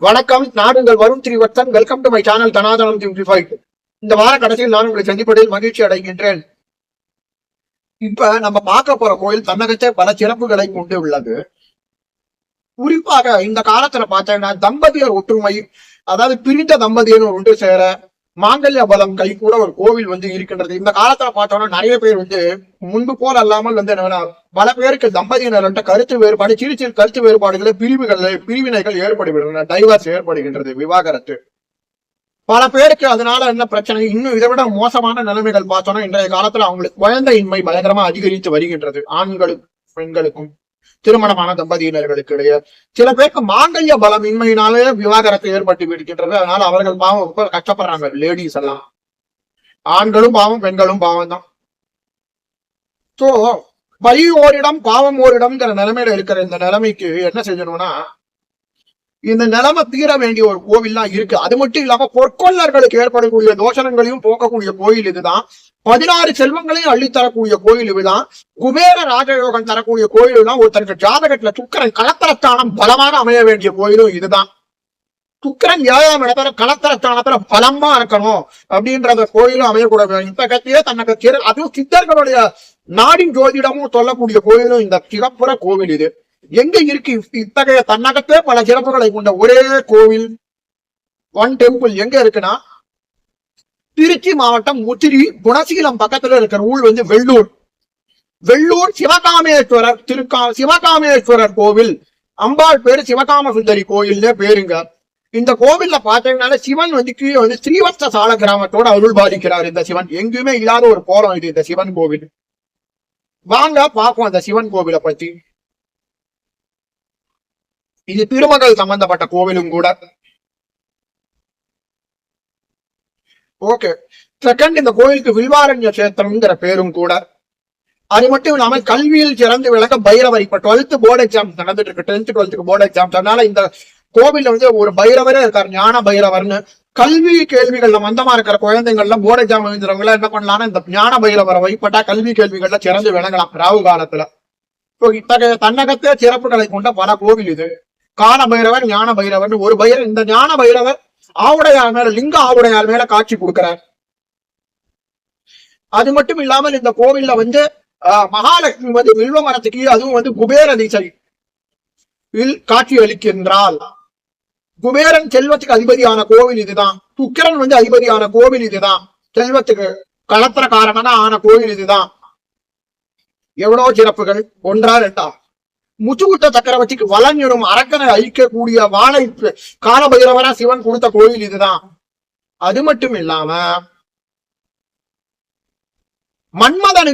வணக்கம். நான் உங்கள் Varun Srivatsan. Welcome to my channel Dhanadhanam simplified. இந்த வார கடைசியில் நான் உங்களை சந்திப்பதில் மகிழ்ச்சி அடைகின்றேன். இப்ப நம்ம பார்க்க போற கோயில் தன்னகத்தே பல சிறப்புகளை கொண்டு உள்ளது. குறிப்பாக இந்த காலத்துல பார்த்தீங்கன்னா தம்பதியர் ஒற்றுமை, அதாவது பிரிந்த தம்பதியர் ஒன்று சேர மாங்கல்ய பலம் கை கூட ஒரு கோவில் இருக்கின்றது. இந்த காலத்துல பார்த்தோம்னா நிறைய பேர் முன்பு போல் அல்லாமல் பல பேருக்கு தம்பதியினர் கருத்து வேறுபாடு, சிறு சிறு கருத்து வேறுபாடுகளை பிரிவினைகள் ஏற்படுகின்றன. டைவர்ஸ் ஏற்படுகின்றது, விவாகரத்து. பல பேருக்கு அதனால என்ன பிரச்சனை, இன்னும் இதை விட மோசமான நிலைமைகள் பார்த்தோம்னா இன்றைய காலத்துல அவங்களுக்கு குழந்தையின்மை பயங்கரமா அதிகரித்து வருகின்றது. ஆண்களுக்கும் பெண்களுக்கும் திருமணமான தம்பதியினர்களுக்கு இடையே சில பேருக்கு மாங்கல்ய பலம் இன்மையினாலே விவாகரத்து ஏற்பட்டு விடுகின்றது. அதனால அவர்கள் பாவம் ரொம்ப கஷ்டப்படுறாங்க. லேடிஸ் எல்லாம், ஆண்களும் பாவம் பெண்களும் பாவம் தான். சோ பழி ஓரிடம் பாவம் ஓரிடம்ங்கிற நிலைமையில இருக்கிற இந்த நிலைமைக்கு என்ன செஞ்சணும்னா, இந்த நிலைமை தீர வேண்டிய ஒரு கோவில்லாம் இருக்கு. அது மட்டும் இல்லாம பொற்கொள்ளர்களுக்கு ஏற்படக்கூடிய தோஷங்களையும் போக்கக்கூடிய கோயில் இதுதான். 16 செல்வங்களையும் அள்ளித்தரக்கூடிய கோயில் இதுதான். குபேர ராஜயோகம் தரக்கூடிய கோயில் தான். ஒருத்தருக்கு ஜாதகத்துல சுக்கிரன் களத்திரஸ்தானம் பலமாக அமைய வேண்டிய கோயிலும் இதுதான். சுக்கிரன் 7ஆம் இடத்துல களத்திரஸ்தானத்துல பலமா இருக்கணும் அப்படின்றத கோயிலும் அமையக்கூடாது. இந்த கட்சியே தனக்கு அதுவும் சித்தர்களுடைய நாடின் ஜோதிடமும் சொல்லக்கூடிய கோயிலும் இந்த சிறப்புற கோவில் இது. எங்க இருக்கு இத்தகைய தன்னகத்தே பல சிறப்புகளை கொண்ட ஒரே கோவில், ஒன் டெம்பிள் எங்க இருக்குன்னா, திருச்சி மாவட்டம் முத்திரி குணசீலம் பக்கத்துல இருக்கிற ஊர் வெள்ளூர். வெள்ளூர் சிவகாமேஸ்வரர் சிவகாமேஸ்வரர் கோவில். அம்பாள் பேரு சிவகாம சுந்தரி கோயில்னே பேருங்க. இந்த கோவில்ல பாத்தீங்கன்னா சிவன் கீழே ஸ்ரீவத்ச சால கிராமத்தோட அருள் பாதிக்கிறார். இந்த சிவன் எங்குமே இல்லாத ஒரு கோலம் இது, இந்த சிவன் கோவில். வாங்க பாப்போம் அந்த சிவன் கோவிலை பத்தி. இது திருமகள் சம்பந்தப்பட்ட கோவிலும் கூட. ஓகே. செகண்ட், இந்த கோயிலுக்கு வில்வாரண்ய கஷேத்திரம்ங்கிற பேரும் கூட. அது மட்டும் இல்லாம கல்வியில் சிறந்து விளக்க பைரவர். இப்ப 12th போர்டு எக்ஸாம் நடந்துட்டு இருக்கு, 10th 12th போர்டு எக்ஸாம். அதனால இந்த கோவில்ல ஒரு பைரவரே இருக்காரு, ஞான பைரவர்னு. கல்வி கேள்விகள்ல மந்தமா இருக்கிற குழந்தைகள்ல போர்டு எக்ஸாம் எழுதுறவங்கள என்ன பண்ணலாம்னா இந்த ஞான பைரவரை வைப்பட்டா கல்வி கேள்விகள்ல சிறந்து விளங்கலாம் ராகு காலத்துல. இத்தகைய தன்னகத்தே சிறப்புகளை கொண்ட பல கோவில் இது. கால பைரவர், ஞான பைரவர். ஒரு பைரவர், இந்த ஞான பைரவர் ஆவுடையார் மேல, லிங்க ஆவுடையார் மேல காட்சி கொடுக்கிறார். அது மட்டும் இல்லாமல் இந்த கோவில்ல மகாலட்சுமி வில்வ மரத்துக்கு அதுவும் குபேர திசை காட்சி அளிக்கின்றாள். குபேரன் செல்வத்துக்கு அதிபதியான கோவில் இதுதான். சுக்கிரன் அதிபதியான கோவில் இதுதான். செல்வத்துக்கு களத்திரக்காரனான ஆன கோவில் இதுதான். எவ்வளவு சிறப்புகள், ஒன்றா ரெண்டா? முச்சுகுட்ட சக்கரவர்த்திக்கு வலஞ்செனும் அரக்கனை அழிக்கக்கூடிய வாழை காலபைரவரா சிவன் கொடுத்த கோயில் இதுதான். அது மட்டும் இல்லாம மன்மதனை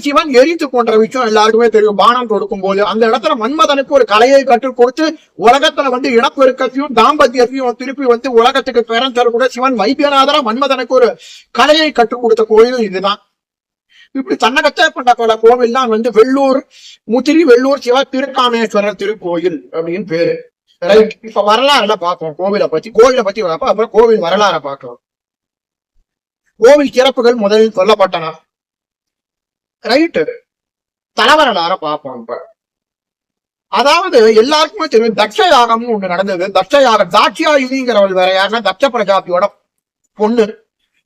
சிவன் எரித்து கொன்ற விஷயம் எல்லாருக்குமே தெரியும். பானம் கொடுக்கும் போது அந்த இடத்துல மன்மதனுக்கு ஒரு கலையை கற்றுக் கொடுத்து உலகத்துல இனப்பெருக்கத்தையும் தாம்பத்தியத்தையும் திருப்பி உலகத்துக்கு பெறந்தரக்கூடிய சிவன் வைத்தியநாதரா மன்மதனுக்கு ஒரு கலையை கற்றுக் கொடுத்த கோயிலும் இதுதான். இப்படி தன்னகத்தே பண்ண பல கோவில் தான் வெள்ளூர் முத்திரி வெள்ளூர் சிவ திருக்காமேஸ்வரர் திருக்கோயில் அப்படின்னு பேரு. ரைட். இப்ப வரலாறுல பார்ப்போம் கோவிலை பத்தி பார்ப்போம். அப்புறம் கோவில் வரலாற பார்க்கலாம். கோவில் சிறப்புகள் முதலில் சொல்லப்பட்டன. ரைட்டு. தலவரலாற பார்ப்போம். இப்ப அதாவது எல்லாருக்குமே தெரியும், தட்ச யாகம்னு ஒண்ணு நடந்தது. தட்ச யாகம், தாட்சியாயினிங்கிறவள் வேற யாருன்னா தட்ச பிரஜாபியோட பொண்ணு.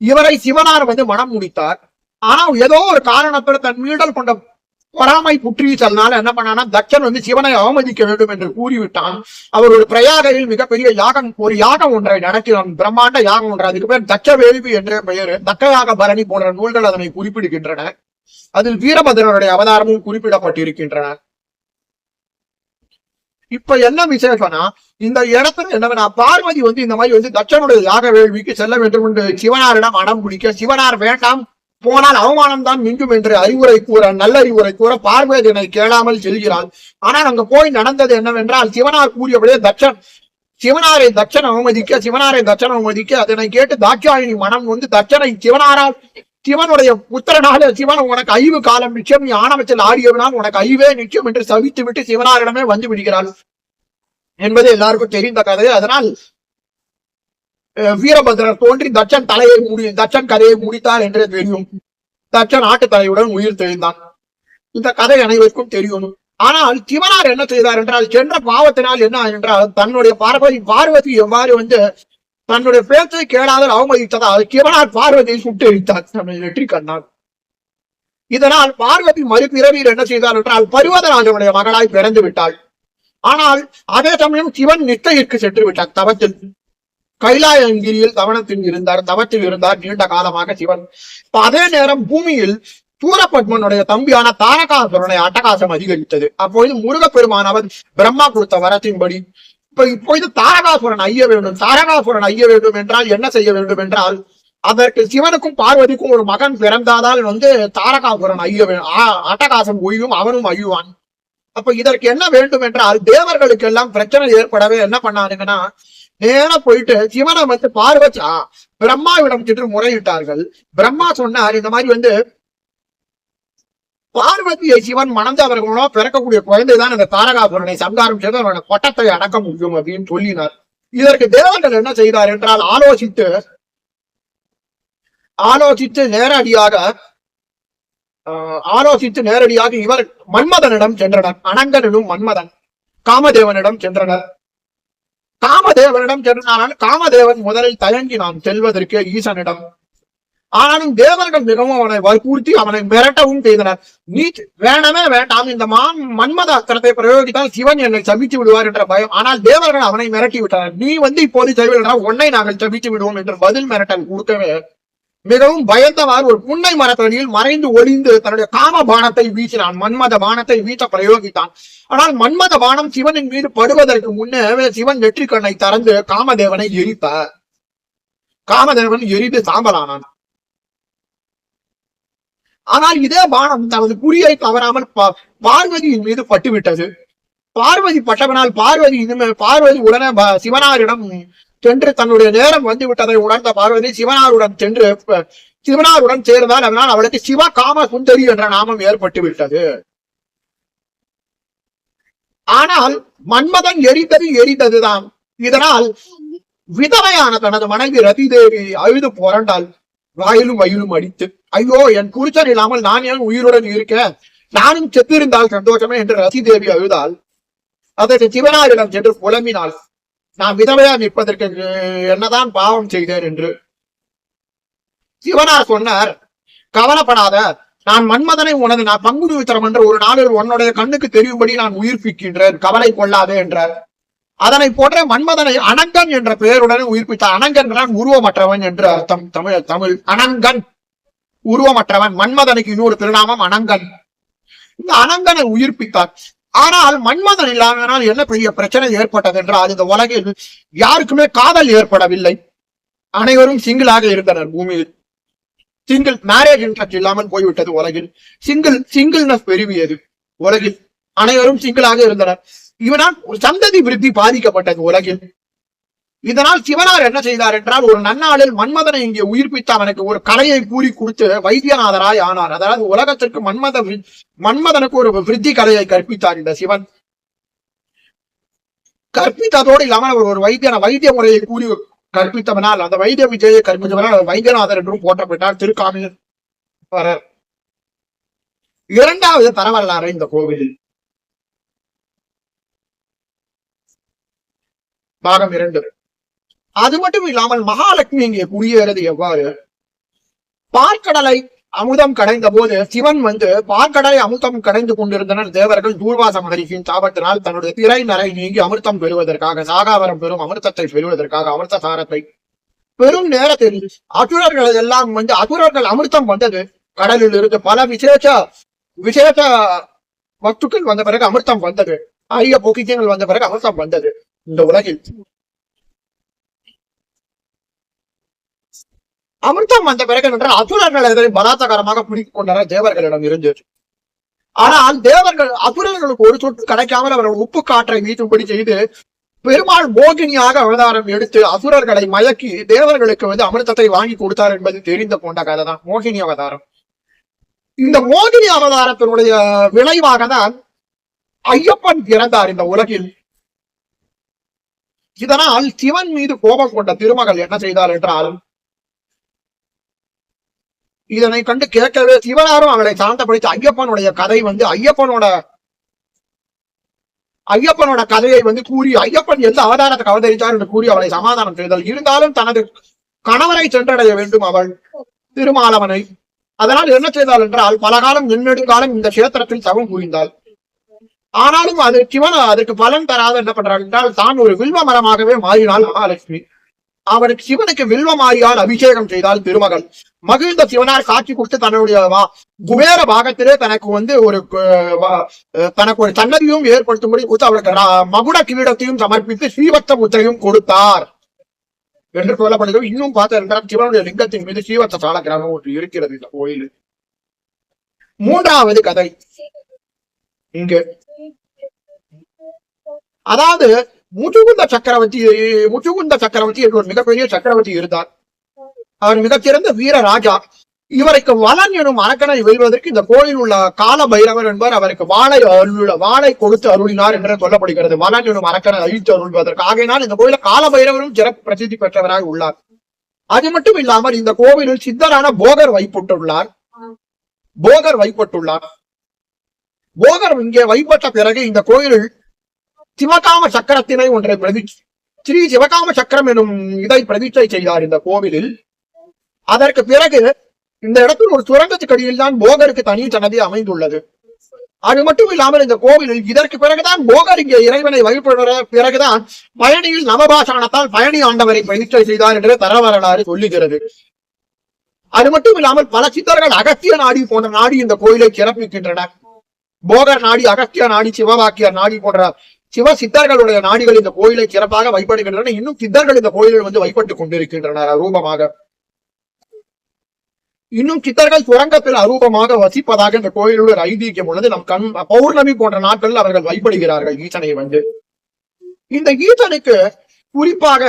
இவரை சிவனார் மனம் முடித்தார். ஆனா ஏதோ ஒரு காரணத்தோட தன் மீடல் கொண்ட பொறாமை புற்றீச்சல்னால என்ன பண்ணானா, தட்சன் சிவனை அவமதிக்க வேண்டும் என்று கூறிவிட்டான். அவர் ஒரு பிரயாகையில் மிகப்பெரிய ஒரு யாகம் ஒன்றை நடத்தினான், பிரம்மாண்ட யாகம் ஒன்று. அதுக்கு பேர் தட்ச வேள்வி என்ற பெயர். தக்கயாக பரணி போன்ற நூல்கள் அதனை குறிப்பிடுகின்றன. அதில் வீரபத்ரனுடைய அவதாரமும் குறிப்பிடப்பட்டிருக்கின்றன. இப்ப என்ன விசேஷம்னா, இந்த இடத்துல என்னன்னா பார்வதி இந்த மாதிரி தட்சனுடைய யாக வேள்விக்கு செல்ல வேண்டும் என்று சிவனாரிடம் அடம் பிடிக்க, சிவனார் வேண்டாம், போனால் அவமானம் தான் மிஞ்சும் என்று நல்ல அறிவுரை கூற பார்வதியை கேளாமல் செல்கிறாள். ஆனால் அங்க போய் நடந்தது என்னவென்றால், சிவனார் கூறியபடியே சிவனாரை தட்சன் அவமதிக்க அதனை கேட்டு தாட்சாயினி மனம் தட்சனை சிவனுடைய புத்திரனால சிவன் உனக்கு ஐவு காலம் நிச்சயம், நீ ஆணவத்தில் ஆடியவனால் உனக்கு ஐவே நிச்சயம் என்று சவித்து விட்டு சிவனாரிடமே விடுகிறாள் என்பது எல்லாருக்கும் தெரிந்த கதை. அதனால் வீரபத்ரர் தோன்றி தட்சன் கதையை முடித்தார் என்றே தெரியும். தட்சன் ஆட்டு தலையுடன் உயிர் தெளிந்தான். இந்த கதை அனைவருக்கும் தெரியும். ஆனால் சிவனார் என்ன செய்தார் என்றால் சென்ற பாவத்தினால் என்ன என்றால் தன்னுடைய பார்வதி எவ்வாறு தன்னுடைய பேச்சை கேளாத அவமதித்ததால் சிவனார் பார்வதியை சுட்டு எரித்தார் தன்னுடைய வெற்றி கண்ணால். இதனால் பார்வதி மறுபிறவியில் என்ன செய்தார் என்றால் பர்வதராஜனுடைய மகளாய் பிறந்து விட்டாள். ஆனால் அதே சமயம் சிவன் நிஷ்டையிற்கு சென்று விட்டார். தவத்தில் கைலாயங்கிரியில் தவத்தில் இருந்தார் நீண்ட காலமாக சிவன். அதே நேரம் பூமியில் சூரபத்மனுடைய தம்பியான தாரகாசுரனுடைய அட்டகாசம் அதிகரித்தது. அப்பொழுது முருகப்பெருமானவர் பிரம்மா கொடுத்த வரத்தின்படி இப்பொழுது தாரகாசுரன் ஐய வேண்டும் என்றால் என்ன செய்ய வேண்டும் என்றால் அதற்கு சிவனுக்கும் பார்வதிக்கும் ஒரு மகன் பிறந்தாதால் தாரகாசுரன் அட்டகாசம் ஒழியும், அவனும் அழிவான். அப்ப இதற்கு என்ன வேண்டும் என்றால் தேவர்களுக்கு எல்லாம் பிரச்சனை ஏற்படவே என்ன பண்ணாருங்கன்னா நேர போயிட்டு சிவனை பார்வதி பிரம்மாவிடம் சென்று முறையிட்டார்கள். பிரம்மா சொன்னார் இந்த மாதிரி பார்வதியை சிவன் மணந்து அவர்களோ பிறக்கக்கூடிய குழந்தைதான் இந்த தாரகாசுரனை சங்காரம் செய்து அவரோட கொட்டத்தை அடக்க முடியும் அப்படின்னு சொல்லினார். இதற்கு தேவர்கள் என்ன செய்தார் என்றால் ஆலோசித்து நேரடியாக இவர் மன்மதனிடம் சென்றனர். அனங்கனும் மன்மதன் காமதேவனிடம் சென்றனர். காமதேவன் முதலில் தயங்கினான் செல்வதற்கு ஈசனிடம். ஆனாலும் தேவர்கள் மிகவும் அவனை வற்புறுத்தி அவனை மிரட்டவும் செய்தனர். நீ வேண்டவே வேண்டாம், இந்த மன்மத அஸ்திரத்தை பிரயோகித்தால் சிவன் என்னை சபித்து விடுவார் என்ற பயம். ஆனால் தேவர்கள் அவனை மிரட்டி விட்டனர். நீ இப்போது செய்வதால் உன்னை நாங்கள் சபித்து விடுவோம் என்று பதில் மிரட்டல் கொடுக்கவே மிகவும் பயந்தவாறு ஒரு புன்னை மரத்தடியில் மறைந்து ஒளிந்து தன்னுடைய காம பானத்தை வீசினான். மன்மத பானத்தை வீச பிரயோகித்தான். ஆனால் மன்மத பானம் சிவனின் மீது படுவதற்கு முன்னே சிவன் வெற்றி கண்ணை திறந்து காமதேவனை எரித்தார். காமதேவன் எரிந்து சாம்பலானான். ஆனால் இதே பானம் தனது குறியை தவறாமல் பார்வதியின் மீது பட்டுவிட்டது. பார்வதி பட்டவனால் பார்வதி உடனே சிவனாரிடம் சென்று தன்னுடைய நேரம் வந்து விட்டதை உணர்ந்த பார்வதி சிவனாருடன் சேர்ந்தால் அதனால் அவளுக்கு சிவ காம சுந்தரி என்ற நாமம் ஏற்பட்டு விட்டது. ஆனால் மன்மதன் எரித்ததுதான். இதனால் விதவையான தனது மனைவி ரதி தேவி அழுது புரண்டாள். வாயிலும் வயிலும் அடித்து, ஐயோ என் புருஷன் இல்லாமல் நான் ஏன் உயிருடன் இருக்கேன், நானும் செத்திருந்தால் சந்தோஷமே என்று ரதி தேவி அழுதாள். அதற்கு சிவனாரிடம் சென்று புலம்பினாள், நான் விதவையா நிற்பதற்கு என்னதான் பாவம் செய்தேன் என்று. சிவனார் சொன்னார், கவலைப்படாத, நான் மன்மதனை நான் பங்குனி உத்திரம் என்ற ஒரு நாளில் உன்னுடைய கண்ணுக்கு தெரியும்படி நான் உயிர்ப்பிக்கின்றேன், கவலை கொள்ளாதே என்றார். அதனை போன்ற மன்மதனை அனங்கன் என்ற பெயருடன் உயிர்ப்பித்த. அனங்கன் உருவமற்றவன் என்று அர்த்தம். தமிழ் அனங்கன் உருவமற்றவன். மன்மதனுக்கு இன்னொரு திருநாமம் அனங்கன். இந்த அனங்கனை உயிர்ப்பித்தார். ஆனால் மன்மதன் இல்லாமல் என்ன பெரிய பிரச்சனை ஏற்பட்டது என்றால் இந்த உலகில் யாருக்குமே காதல் ஏற்படவில்லை. அனைவரும் சிங்கிளாக இருந்தனர். பூமியில் மேரேஜ் இன்ட்ரெஸ்ட் இல்லாமல் போய்விட்டது. உலகில் சிங்கிள்னஸ் பெருவியது. உலகில் அனைவரும் சிங்கிளாக இருந்தனர். இவனால் ஒரு சந்ததி விருத்தி பாதிக்கப்பட்டது உலகில். இதனால் சிவனார் என்ன செய்தார் என்றால் ஒரு நன்னாளில் மன்மதனை இங்கே உயிர்ப்பித்து அவனுக்கு ஒரு கலையை கூறி கொடுத்து வைத்தியநாதராய் ஆனார். அதாவது உலகத்திற்கு மன்மதனுக்கு ஒரு விருத்தி கலையை கற்பித்தார் இந்த சிவன். கற்பித்ததோடு இல்லாமல் அவர் ஒரு வைத்திய முறையை கூறி கற்பித்தவனால் அந்த வைத்திய விஜயை கற்பித்தவனால் வைத்தியநாதர் என்றும் போற்றப்பட்டார். திருக்காமீஸ்வரர். இரண்டாவது தரவரலாறு இந்த கோவிலில். பாகம் 2. அது மட்டும் இல்லாமல் மகாலட்சுமி இங்கே குடியேறது எவ்வாறு? பார்க்கடலை அமுதம் கடைந்த போது சிவன் பார்க்கடலை அமுதம் கடைந்து கொண்டிருந்தனர் தேவர்கள். தூர்வாச மகரிஷியின் சாபத்தினால் தன்னுடைய திரை நரை நீங்கி அமிர்தம் பெறுவதற்காக, சாகாவரம் பெறும் அமிர்தத்தை பெறுவதற்காக, அமிர்த சாரத்தை பெரும் நேரத்தில் அசுரர்கள் எல்லாம் அசுரர்கள் அமிர்தம் வந்தது. கடலில் இருந்து பல விசேஷ வஸ்துக்கள் வந்த பிறகு அமிர்தம் வந்தது. அரிய பொக்கிஷங்கள் வந்த பிறகு அமிர்தம் வந்தது. இந்த உலகில் அமிர்தம் வந்த பிறகு என்றால் அசுரர்கள் எதிரையும் பலாத்காரமாக பிடித்துக் கொண்டனர் தேவர்களிடம் இருந்து. ஆனால் அசுரர்களுக்கு ஒரு சொட்டு கிடைக்காமல் அவர்கள் உப்பு காற்றை வீசும்படி செய்து பெருமாள் மோகினியாக அவதாரம் எடுத்து அசுரர்களை மயக்கி தேவர்களுக்கு அமிர்தத்தை வாங்கி கொடுத்தார் என்பது தெரிந்த கொண்ட கதை தான் மோகினி அவதாரம். இந்த மோகினி அவதாரத்தினுடைய விளைவாக தான் ஐயப்பன் பிறந்தார் இந்த உலகில். இதனால் சிவன் மீது கோபம் கொண்ட திருமகள் என்ன செய்தார் என்றால் இதனை கண்டு கேட்கவே சிவனாரும் அவளை சாந்தப்படுத்தி ஐயப்பனுடைய கதை ஐயப்பனோட ஐயப்பனோட கதையை கூறி ஐயப்பன் எந்த அவதாரத்துக்கு அவதரித்தார் என்று கூறி அவளை சமாதானம் செய்தாள். இருந்தாலும் தனது கணவரை சென்றடைய வேண்டும் அவள் திருமாலவனை. அதனால் என்ன செய்தாள் என்றால் பல காலம் நெடுங்காலம் இந்த கஷேத்திரத்தில் தவம் புரிந்தாள். ஆனாலும் அது சிவன் அதற்கு பலன் தராத என்ன பண்றாள் என்றால் தான் ஒரு வில்வ மரமாகவே மாறினாள் மகாலட்சுமி. அவனுக்கு சிவனுக்கு வில்வ மாறியால் அபிஷேகம் செய்தால் திருமகள். மகிழ்ந்த சிவனார் காட்சி கொடுத்து தன்னுடைய குபேர பாகத்திலே தனக்கு ஒரு சன்னதியும் ஏற்படுத்தும்படி கொடுத்து அவளுக்கு மகுட கிரீடத்தையும் சமர்ப்பித்து ஸ்ரீவத்ச முத்திரையும் கொடுத்தார் என்று சொல்லப்படுகிறது. இன்னும் பார்த்த சிவனுடைய லிங்கத்தின் மீது ஸ்ரீவத்ச சால கிராமம் ஒன்று இருக்கிறது இந்த கோயில். மூன்றாவது கதை இங்கு, அதாவது முச்சுகுந்த சக்கரவர்த்தி என்று ஒரு மிகப்பெரிய சக்கரவர்த்தி இருந்தார். அவர் மிகச்சிறந்த வீர ராஜா. இவருக்கு வலன் எனும் அரக்கனை வெல்வதற்கு இந்த கோயில் உள்ள கால பைரவர் என்பவர் அவருக்கு வாளை கொடுத்து அருளினார் என்று சொல்லப்படுகிறது. வலன் எனும் அரக்கனை அழித்து அருள்வதற்கு. ஆகையினால் இந்த கோயில கால பைரவரும் சிறப்பு பிரசித்தி பெற்றவராக உள்ளார். அது மட்டும் இல்லாமல் இந்த கோவிலில் சித்தரான போகர் வைப்பட்டுள்ளார். போகர் இங்கே வைப்பட்ட பிறகு இந்த கோயிலில் சிவகாம சக்கரத்தினை ஒன்றை ஸ்ரீ சிவகாம சக்கரம் எனும் இதை பிரதிஷ்டை செய்தார் இந்த கோவிலில். அதற்கு பிறகு இந்த இடத்தில் ஒரு சுரங்கத்துக்கடியில் தான் போகருக்கு தனி சன்னதி அமைந்துள்ளது. அது மட்டும் இல்லாமல் இந்த கோவிலில் இதற்கு பிறகுதான் போகர் இங்கே இறைவனை வழிபடுற பிறகுதான் பழனியில் நவபாஷாணத்தால் பழனி ஆண்டவரை பிரதிஷ்டை செய்தார் என்று தரவரலாறு சொல்லுகிறது. அது மட்டும் இல்லாமல் பல சித்தர்கள் அகத்திய நாடி போன்ற நாடி இந்த கோயிலை சிறப்பிக்கின்றனர். போகர் நாடி, அகத்திய நாடி, சிவவாக்கியர் நாடி போன்ற சிவ சித்தர்களுடைய நாடிகள் இந்த கோயிலை சிறப்பாக வைப்படுகின்றன. இன்னும் சித்தர்கள் இந்த கோயிலில் வைப்பட்டுக் கொண்டிருக்கின்றனர் அரூபமாக. இன்னும் சித்தர்கள் சுரங்கத்தில் அரூபமாக வசிப்பதாக இந்த கோயிலுள்ள ஒரு ஐதீகம் உள்ளது. நம் பௌர்ணமி போன்ற நாட்களில் அவர்கள் வைப்படுகிறார்கள் ஈசனை இந்த ஈசனுக்கு குறிப்பாக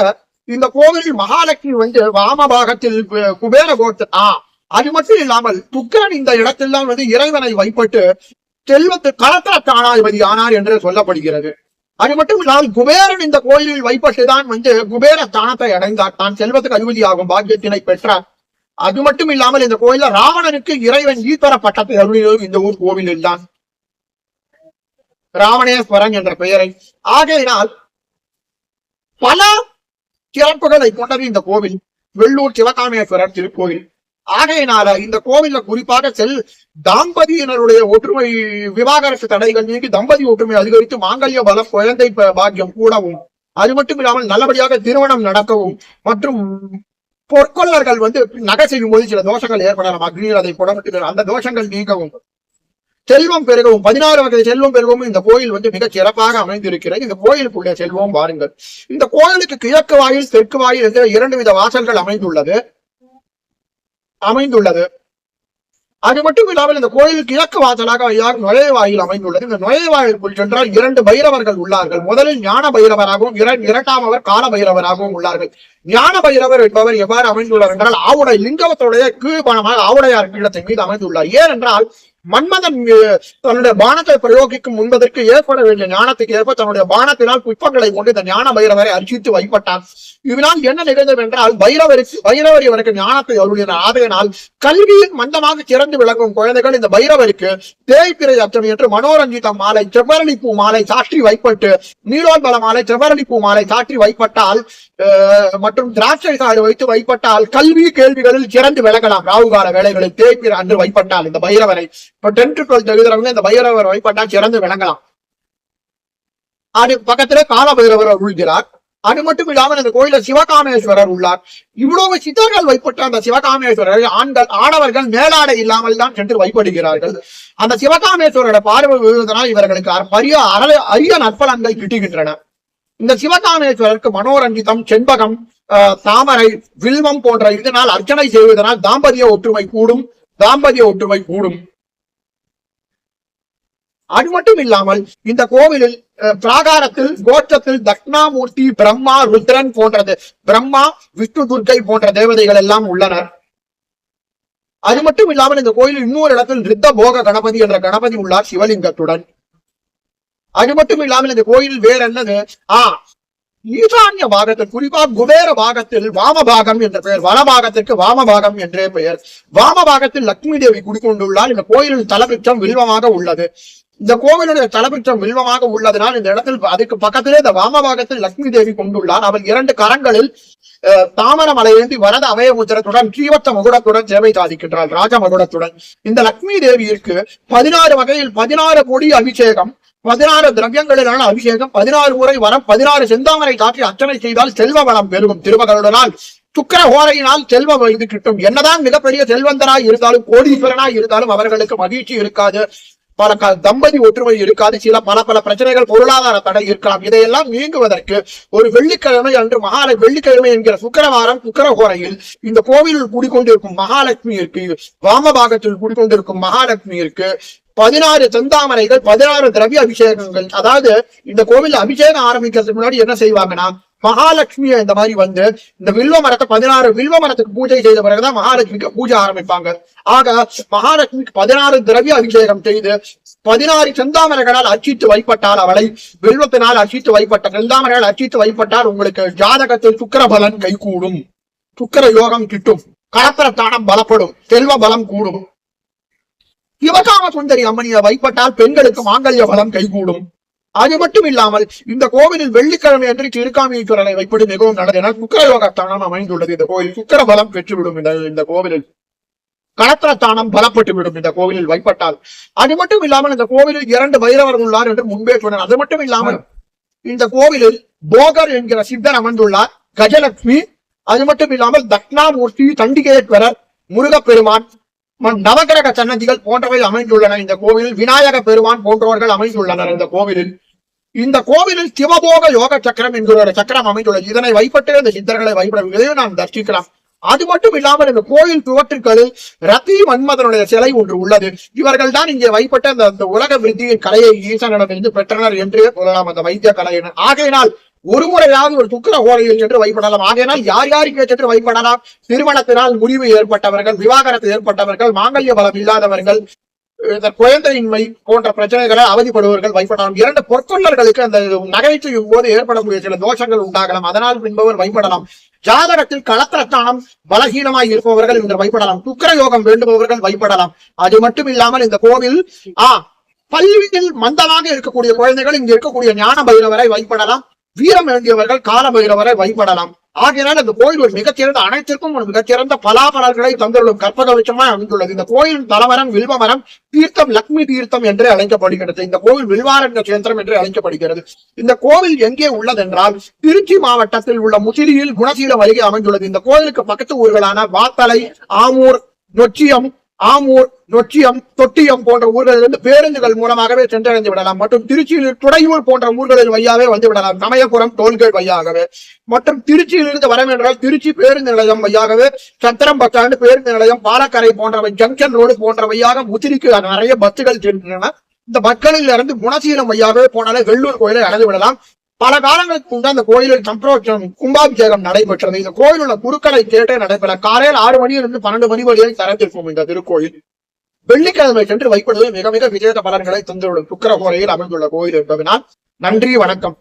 இந்த கோவிலில் மகாலட்சுமி வாமபாகத்தில் குபேர கோத்த அது மட்டும் இல்லாமல் துக்கன் இந்த இடத்தில்தான் இறைவனை வைப்பட்டு செல்வத்து களத்திர தானாதிபதி ஆனார் என்று சொல்லப்படுகிறது. அது மட்டும் இல்லாமல் குபேரன் இந்த கோயிலில் வைப்பட்டுதான் குபேர ஸ்தானத்தை அடைந்தார். தான் செல்வத்துக்கு அதிபதியாகும் பாக்கியத்தினை பெற்றார். அது மட்டும் இல்லாமல் இந்த கோயில ராவணனுக்கு இறைவன் ஈஸ்வர பட்டத்தை அருளியதும் இந்த ஊர் கோவிலில் தான், ராவணேஸ்வரன் என்ற பெயரை. ஆகையினால் பல சிறப்புகளை கொண்டது இந்த கோவில் வெள்ளூர் சிவகாமேஸ்வரர் திருக்கோவில். ஆகையினால இந்த கோவில்ல குறிப்பாக தாம்பதியினருடைய ஒற்றுமை, விவாகரத்து தடைகள் நீங்கி தம்பதி ஒற்றுமை அதிகரித்து மாங்கல்ய பலம், குழந்தை பாக்கியம் கூடவும், அது மட்டும் இல்லாமல் நல்லபடியாக திருமணம் நடக்கவும் மற்றும் பொற்கொள்ளர்கள் நகை செய்யும் போது சில தோஷங்கள் ஏற்படலாம், அக்னியில் அதை புடமிட்டு அந்த தோஷங்கள் நீங்கவும், செல்வம் பெருகவும், 16 வகை செல்வம் பெருகவும் இந்த கோயில் மிக சிறப்பாக அமைந்திருக்கிறது. இந்த கோயிலுக்குள்ளே செல்வம் பாருங்கள். இந்த கோயிலுக்கு கிழக்கு வாயில், தெற்கு வாயில் என்ற 2 வித வாசல்கள் அமைந்துள்ளது. அது மட்டும் இல்லாமல் இந்த கோயில் கிழக்கு வாசலாக நுழைவாயில் அமைந்துள்ளது. இந்த நுழைவாயிலுக்குள் சென்றால் 2 பைரவர்கள் உள்ளார்கள். முதலில் ஞான பைரவராகவும் இரண்டாமவர் கால பைரவராகவும் உள்ளார்கள். ஞான பைரவர் என்பவர் எவ்வாறு அமைந்துள்ளார் என்றால் ஆவுடை லிங்கவத்துடைய கீழ்பணமாக ஆவுடையார் பீடத்தின் மீது அமைந்துள்ளார். ஏனென்றால் மன்மதன் தன்னுடைய பானத்தை பிரயோகிக்கும் முன்பதற்கு ஏற்பட வேண்டிய ஞானத்துக்கு ஏற்ப தன்னுடைய பானத்தினால் புஷ்பங்களை கொண்டு இந்த ஞான பைரவரை அர்ச்சித்து வைப்பட்டார். இதனால் என்ன நிகழ்ந்தது என்றால் பைரவர் இவருக்கு ஞானத்தை அருளினார். ஆகையினால் கல்வியில் மந்தமாக சிறந்து விளங்கும் குழந்தைகள் இந்த பைரவருக்கு தேய்பிறை அர்ச்சனை என்று மனோரஞ்சித மாலை, செவ்வரளிப்பூ மாலை சாற்றி வைப்பட்டு, நீலோன்பல மாலை, செவ்வரளிப்பூ மாலை சாற்றி வைப்பட்டால் மற்றும் திராட்சை சாறு வைத்து வைப்பட்டால் கல்வி கேள்விகளில் சிறந்து விளங்கலாம். ராகுகால வேலைகளில் தேய்பிறை அன்று வைப்பட்டால் இந்த பைரவரை இப்ப 10 to 12 எழுதுறவங்க இந்த பைரவர் வைப்பட்டா சிறந்து விளங்கலாம். அது பக்கத்துல கால பைரவர் அருள்கிறார். அது மட்டும் இல்லாமல் இந்த கோயில சிவகாமேஸ்வரர் உள்ளார். இவ்வளவு சித்தர்கள் வைப்பட்ட அந்த சிவகாமேஸ்வரர் ஆடவர்கள் மேலாடை இல்லாமல் தான் சென்று வைப்படுகிறார்கள். அந்த சிவகாமேஸ்வரோட பார்வை விழுவதனால் இவர்களுக்கு அரிய நற்பலன்கள் கிட்டுகின்றன. இந்த சிவகாமேஸ்வரருக்கு மனோரஞ்சிதம், செண்பகம், தாமரை, வில்வம் போன்ற இதனால் அர்ச்சனை செய்வதனால் தாம்பதிய ஒற்றுமை கூடும். அது மட்டும் இல்லாமல் இந்த கோவிலில் பிராகாரத்தில் கோஷ்டத்தில் தக்ஷணாமூர்த்தி, பிரம்மா, ருத்ரன் போன்றது, பிரம்மா, விஷ்ணு, துர்க்கை போன்ற தேவதைகள் எல்லாம் உள்ளனர். அது மட்டும் இல்லாமல் இந்த கோயிலில் இன்னொரு இடத்தில் ரித்த போக கணபதி என்ற கணபதி உள்ளார் சிவலிங்கத்துடன். அது மட்டும் இல்லாமல் இந்த கோயில் வேற என்னது, ஈசான்ய பாகத்தில் குறிப்பாக குபேர பாகத்தில் வாமபாகம் என்ற பெயர், வலபாகத்திற்கு வாமபாகம் என்றே பெயர். வாமபாகத்தில் லட்சுமி தேவி குடிக்கொண்டுள்ளார். இந்த கோயிலில் தலவிருட்சம் வில்வமாக உள்ளது. இந்த கோவிலுடைய தலபிற்றம் வில்வமாக உள்ளதனால் இந்த இடத்தில் அதுக்கு பக்கத்திலே இந்த வாமபாகத்தில் லட்சுமி தேவி கொண்டுள்ளார். அவள் 2 கரங்களில் தாமரமலை ஏந்தி வரத அபயமுத்திரத்துடன் ஸ்ரீவத்த மகுடத்துடன் சேவை சாதிக்கின்றாள், ராஜ மகுடத்துடன். இந்த லட்சுமி தேவியிற்கு 16 வகையில் 16 கோடி அபிஷேகம், 16 திரவியங்களிலான அபிஷேகம், 16 முறை வரம், 16 செந்தாமரை காற்றி அர்ச்சனை செய்தால் செல்வ வளம் பெருகும். திருமகளுடனால் சுக்கிர ஹோரையினால் செல்வம் இது கிட்டும். என்னதான் மிகப்பெரிய செல்வந்தராய் இருந்தாலும் கோடீஸ்வரனாய் இருந்தாலும் அவர்களுக்கு மகிழ்ச்சி இருக்காது, பல தம்பதி ஒற்றுமை இருக்காது, பல பிரச்சனைகள், பொருளாதார தடை இருக்கலாம். இதையெல்லாம் நீங்குவதற்கு ஒரு வெள்ளிக்கிழமை அன்று வெள்ளிக்கிழமை என்கிற சுக்கிரவாரம் சுக்கிரஹோரையில் இந்த கோவிலில் குடிக்கொண்டிருக்கும் மகாலட்சுமி இருக்கு, வாமபாகத்தில் குடிக்கொண்டிருக்கும் மகாலட்சுமி இருக்கு, 16 செந்தாமரைகள், 16 திரவிய அபிஷேகங்கள். அதாவது இந்த கோவில் அபிஷேகம் ஆரம்பிக்கிறதுக்கு முன்னாடி என்ன செய்வாங்கன்னா, மகாலட்சுமியை இந்த மாதிரி வந்து இந்த வில்வ மரத்தை 16 வில்வ மரத்துக்கு பூஜை செய்த பிறகுதான் மகாலட்சுமிக்கு பூஜை ஆரம்பிப்பாங்க. ஆக மகாலட்சுமிக்கு 16 திரவிய அபிஷேகம் செய்து 16 செந்தாமரைகளால் அர்ச்சித்து வைப்பட்டால், அவளை வில்வத்தினால் அர்ச்சித்து வைப்பட்ட செந்தாமரைகள் அர்ச்சித்து வைப்பட்டால் உங்களுக்கு ஜாதகத்தில் சுக்கிர பலன் கைகூடும், சுக்கிர யோகம் கிட்டும், கலத்திரத்தானம் பலப்படும், செல்வ பலம் கூடும். சிவகாம சுந்தரி அம்மனியை வைப்பட்டால் பெண்களுக்கு மாங்கல்ய பலம் கைகூடும். அது மட்டும் இல்லாமல் இந்த கோவிலில் வெள்ளிக்கிழமை அன்று திருக்காமீஸ்வரனை வைப்பது மிகவும் நல்லது. என சுக்கிர யோகத்தானம் அமைந்துள்ளது. இந்த கோவில் சுக்கிர பலம் பெற்றுவிடும். இந்த கோவிலில் கலத்திரத்தானம் பலப்பட்டு விடும் இந்த கோவிலில் வைப்பட்டால். அது மட்டும் இல்லாமல் இந்த கோவிலில் 2 பைரவர் உள்ளார் என்று முன்பே சொன்னார். அது மட்டும் இல்லாமல் இந்த கோவிலில் போகர் என்கிற சித்தர் அமர்ந்துள்ளார், கஜலட்சுமி, அது மட்டும் இல்லாமல் தட்சிணாமூர்த்தி, தண்டிகேஸ்வரர், முருகப்பெருமான், நவகிரக சன்னதிகள் போன்றவை அமைந்துள்ளன. இந்த கோவிலில் விநாயக பெருமான் போன்றவர்கள் அமைந்துள்ளனர். இந்த கோவிலில் சிவபோக யோக சக்கரம் என்கிற ஒரு சக்கரம் அமைந்துள்ளது. இதனை வைப்பட்டு இந்த சித்தர்களை வைப்பதையும் நாம் தரிசிக்கலாம். அது மட்டும் இல்லாமல் இந்த கோயில் துவற்றுக்களில் ரத்தி மன்மதனுடைய சிலை ஒன்று உள்ளது. இவர்கள் தான் இங்கே வைப்பட்ட அந்த உலக விருத்தியின் கலையை ஈசனிடமிருந்து பெற்றனர் என்று சொல்லலாம், அந்த வைத்திய கலையினர். ஆகையினால் ஒரு முறையாவது ஒரு சுக்கிர ஹோரையில் என்று வைப்படலாம். ஆகையினால் யார் யாருக்கு சென்று வைப்படலாம்? திருமணத்தினால் முறிவு ஏற்பட்டவர்கள், விவாகரத்து ஏற்பட்டவர்கள், மாங்கல்ய பலம் இல்லாதவர்கள், குழந்தையின்மை போன்ற பிரச்சனைகளால் அவதிப்படுபவர்கள் வைப்படலாம். 2 பொற்கொள்ளர்களுக்கு அந்த நகை செய்யும் போது ஏற்படக்கூடிய சில தோஷங்கள் உண்டாகலாம், அதனால் என்பவர் வைப்படலாம். ஜாதகத்தில் கலத்திரத்தானம் பலகீனமாய் இருப்பவர்கள் இந்த வைப்படலாம். சுக்கிர யோகம் வேண்டுபவர்கள் வைப்படலாம். அது மட்டும் இல்லாமல் இந்த கோவில் பல்வியில் மந்தமாக இருக்கக்கூடிய குழந்தைகள் இங்கு இருக்கக்கூடிய ஞான பைரவரை வைப்படலாம். வீரம் வேண்டியவர்கள் கால பைரவரை வைப்படலாம். ஆகையினால் இந்த கோயில் ஒரு மிகச்சிறந்த அனைத்திற்கும் ஒரு மிகச்சிறந்த பலாபலன்களை தந்துள்ளும் கற்பக விருட்சமாய் அமைந்துள்ளது. இந்த கோயிலின் தலமரம் வில்வமரம், தீர்த்தம் லட்சுமி தீர்த்தம் என்று அழைக்கப்படுகிறது. இந்த கோவில் வில்வாரண்ய கேந்திரம் என்று அழைக்கப்படுகிறது. இந்த கோவில் எங்கே உள்ளது என்றால் திருச்சி மாவட்டத்தில் உள்ள முசிறியில் குணசீலம் அருகே அமைந்துள்ளது. இந்த கோயிலுக்கு பக்கத்து ஊர்களான வாத்தலை, ஆமூர், நொச்சியம், தொட்டியம் போன்ற ஊர்களிலிருந்து பேருந்துகள் மூலமாகவே சென்றடைந்து விடலாம். மற்றும் திருச்சியில் துறையூர் போன்ற ஊர்களில் வையாவே வந்து விடலாம். சமயபுரம் டோல்கேட் வையாகவே. மற்றும் திருச்சியிலிருந்து வர என்றால் திருச்சி பேருந்து நிலையம் வையாகவே, சத்திரம் பஸ் ஸ்டாண்டு பேருந்து நிலையம், பாலக்கரை போன்றவை, ஜங்ஷன் ரோடு போன்றவையாக முசிறிக்கு நிறைய பஸ்கள் சென்றன. இந்த பஸ்களில் இருந்து குணசீலம் வையாகவே போனாலே வெள்ளூர் கோயிலை அடைந்து விடலாம். பல காலங்களுக்கு முன்பு அந்த கோயிலில் கும்பாபிஷேகம் நடைபெற்றது. இந்த கோயில் உள்ள குருக்களை கேட்டே நடைபெற காலையில் 6 மணியிலிருந்து 12 மணி வரையை திறந்திருக்கும். இந்த திருக்கோயில் வெள்ளிக்கிழமை சென்று வைப்படுவது மிக மிக விசேஷ பலன்களை தந்துவிடும் சுக்கிர ஹோரையில் அமைந்துள்ள கோயில் என்பதனால். நன்றி, வணக்கம்.